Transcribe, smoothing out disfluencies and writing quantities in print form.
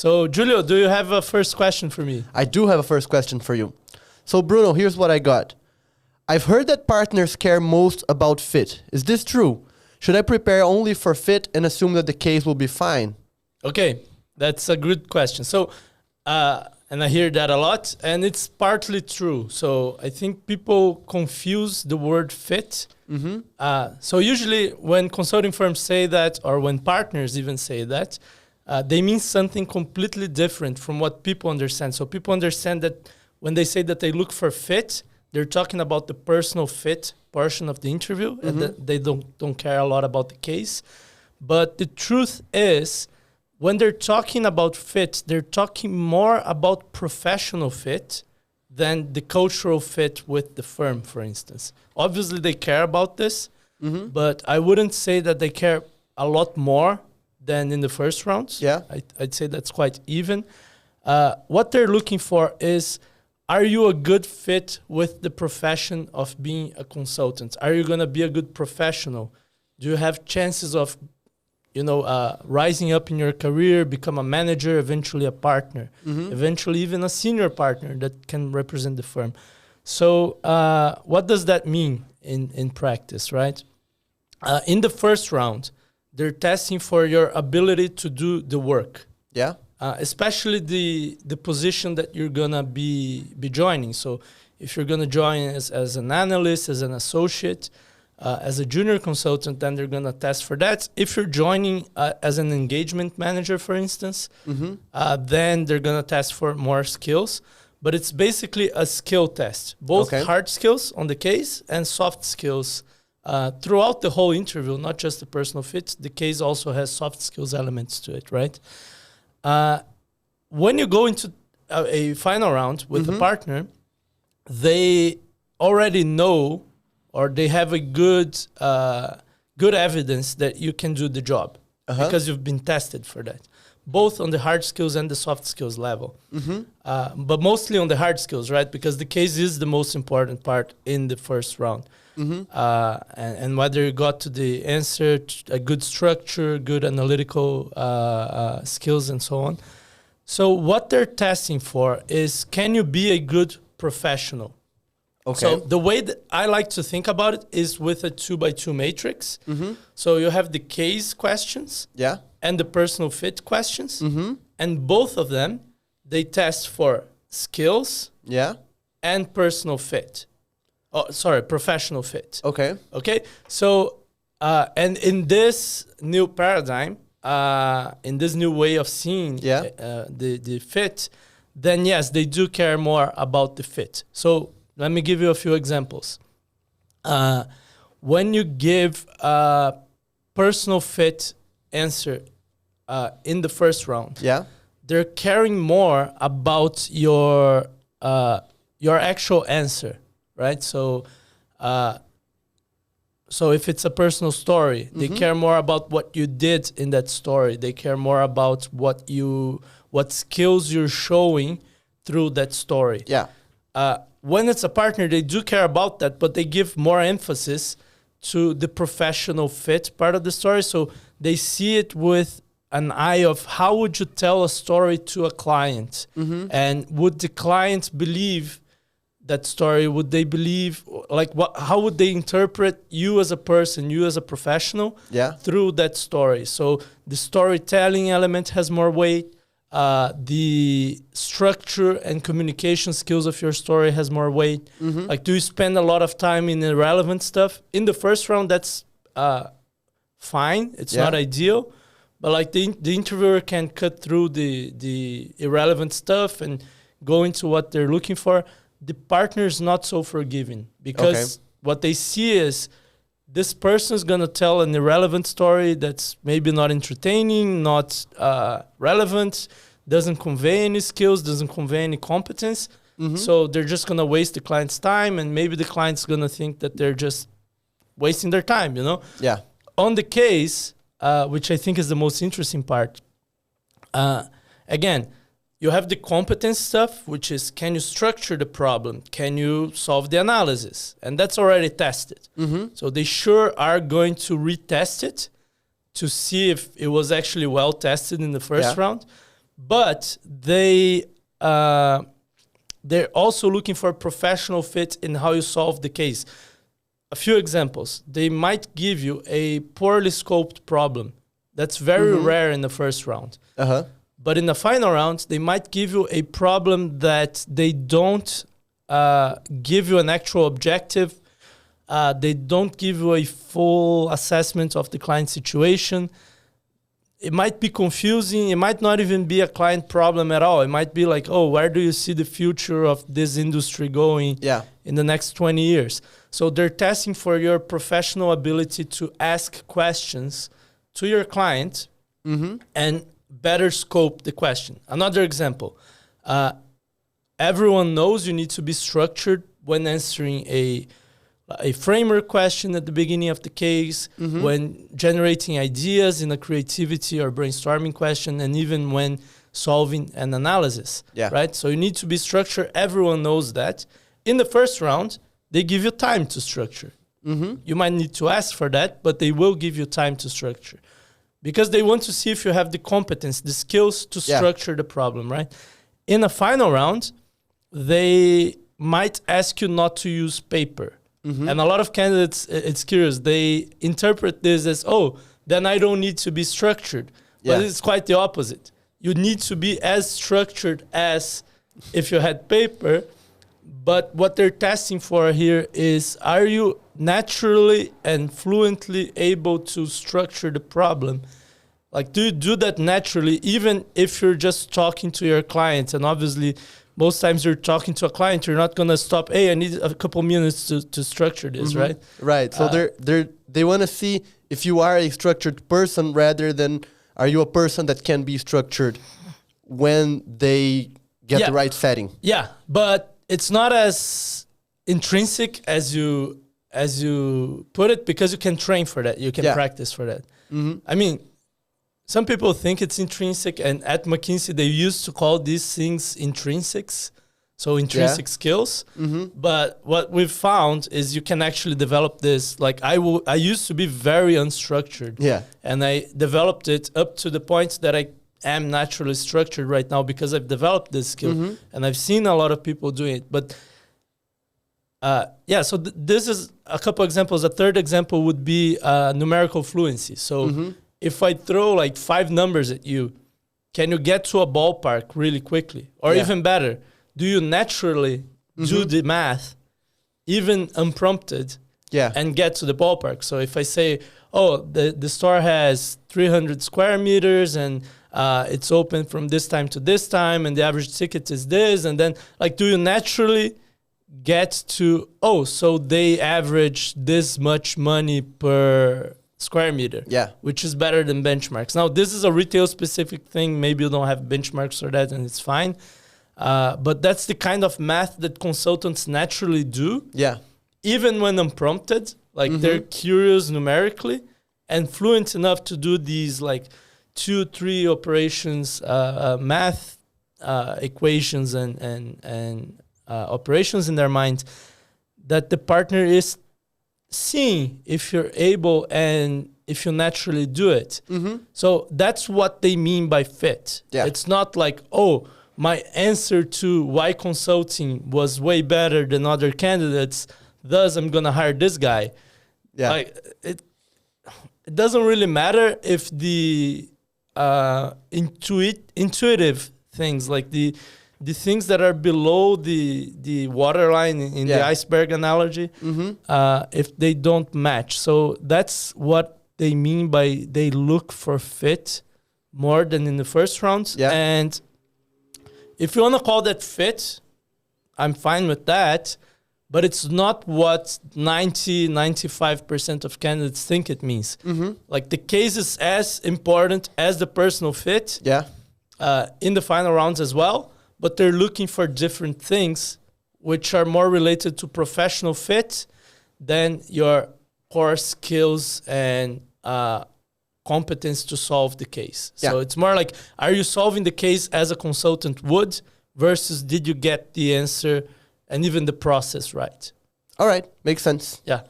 So, Julio, do you have a first question for me? I do have a first question for you. So, Bruno, here's what I got. I've heard that partners care most about fit. Is this true? Should I prepare only for fit and assume that the case will be fine? Okay, that's a good question. So, and I hear that a lot, and it's partly true. So I think people confuse the word fit. So usually when consulting firms say that, or when partners even say that, they mean something completely different from what people understand. So people understand that when they say that they look for fit, they're talking about the personal fit portion of the interview, and that they don't care a lot about the case. But the truth is, when they're talking about fit, they're talking more about professional fit than the cultural fit with the firm, for instance. Obviously, they care about this, but I wouldn't say that they care a lot more than in the first rounds. Yeah. I'd say that's quite even. What they're looking for is, are you a good fit with the profession of being a consultant? Are you going to be a good professional? Do you have chances of rising up in your career, become a manager, eventually a partner, eventually even a senior partner that can represent the firm? So what does that mean in practice, right? In the first round, they're testing for your ability to do the work. Yeah. Especially the position that you're going to be joining. So if you're going to join as an analyst, as an associate, as a junior consultant, then they're going to test for that. If you're joining as an engagement manager, for instance, then they're going to test for more skills. But it's basically a skill test, both hard skills on the case and soft skills throughout the whole interview, not just the personal fit. The case also has soft skills elements to it, right? When you go into a final round with a partner, they already know, or they have a good evidence that you can do the job because you've been tested for that, both on the hard skills and the soft skills level. But mostly on the hard skills, right? Because the case is the most important part in the first round. And whether you got to the answer, a good structure, good analytical skills, and so on. So what they're testing for is, can you be a good professional? Okay. So the way that I like to think about it is with a 2x2 matrix. So you have the case questions and the personal fit questions. And both of them, they test for skills and personal fit. Oh, sorry, professional fit. Okay. So, and in this new paradigm, in this new way of seeing the fit, then yes, they do care more about the fit. So let me give you a few examples. When you give a personal fit answer in the first round, they're caring more about your actual answer, right? So if it's a personal story, they care more about what you did in that story. They care more about what skills you're showing through that story. When it's a partner, they do care about that, but they give more emphasis to the professional fit part of the story. So they see it with an eye of, how would you tell a story to a client? And would the client believe that story? Would they believe, how would they interpret you as a person, you as a professional through that story? So the storytelling element has more weight. The structure and communication skills of your story has more weight. Do you spend a lot of time in irrelevant stuff? In the first round, that's fine. It's not ideal. But the interviewer can cut through the irrelevant stuff and go into what they're looking for. The partner is not so forgiving, because what they see is, this person is going to tell an irrelevant story that's maybe not entertaining, not relevant, doesn't convey any skills, doesn't convey any competence. So they're just going to waste the client's time, and maybe the client's going to think that they're just wasting their time, On the case, which I think is the most interesting part, again, you have the competence stuff, which is, can you structure the problem? Can you solve the analysis? And that's already tested. So they sure are going to retest it to see if it was actually well tested in the first round. but they're also looking for a professional fit in how you solve the case. A few examples. They might give you a poorly scoped problem. That's very rare in the first round. But in the final round, they might give you a problem that they don't give you an actual objective. They don't give you a full assessment of the client situation. It might be confusing. It might not even be a client problem at all. It might be like, oh, where do you see the future of this industry going in the next 20 years? So they're testing for your professional ability to ask questions to your client and better scope the question. Another example, everyone knows you need to be structured when answering a framework question at the beginning of the case, when generating ideas in a creativity or brainstorming question, and even when solving an analysis, right? So you need to be structured. Everyone knows that. In the first round, they give you time to structure. You might need to ask for that, but they will give you time to structure because they want to see if you have the competence, the skills to structure the problem, right? In a final round, they might ask you not to use paper. And a lot of candidates, it's curious, they interpret this as, oh, then I don't need to be structured. But it's quite the opposite. You need to be as structured as if you had paper. But what they're testing for here is, are you naturally and fluently able to structure the problem? Like, do you do that naturally, even if you're just talking to your clients? And obviously, most times you're talking to a client, you're not going to stop, hey, I need a couple minutes to structure this, right? Right. So they want to see if you are a structured person rather than are you a person that can be structured when they get the right setting. Yeah, but it's not as intrinsic as you put it because you can train for that. You can practice for that. I mean, some people think it's intrinsic, and at McKinsey, they used to call these things intrinsics, so intrinsic skills. But what we've found is you can actually develop this. Like I used to be very unstructured, and I developed it up to the point that I am naturally structured right now because I've developed this skill, and I've seen a lot of people doing it. But so this is a couple examples. A third example would be numerical fluency. So if I throw like 5 numbers at you, can you get to a ballpark really quickly? Or even better, do you naturally do the math, even unprompted, and get to the ballpark? So if I say, oh, the store has 300 square meters and it's open from this time to this time and the average ticket is this, and then like, do you naturally get to, oh, so they average this much money per square meter, which is better than benchmarks. Now, this is a retail specific thing. Maybe you don't have benchmarks for that and it's fine. But that's the kind of math that consultants naturally do. Even when unprompted, like they're curious numerically and fluent enough to do these like 2-3 operations, math equations and operations in their mind that the partner is seeing if you're able and if you naturally do it. So that's what they mean by fit. It's not like, oh, my answer to why consulting was way better than other candidates, thus I'm going to hire this guy. Like it doesn't really matter if the intuitive things, like the things that are below the waterline in the iceberg analogy, if they don't match. So that's what they mean by they look for fit more than in the first round. And if you want to call that fit, I'm fine with that. But it's not what 95% of candidates think it means. Like the case is as important as the personal fit in the final rounds as well. But they're looking for different things which are more related to professional fit than your core skills and competence to solve the case. So it's more like, are you solving the case as a consultant would versus did you get the answer and even the process right? All right. Makes sense. Yeah.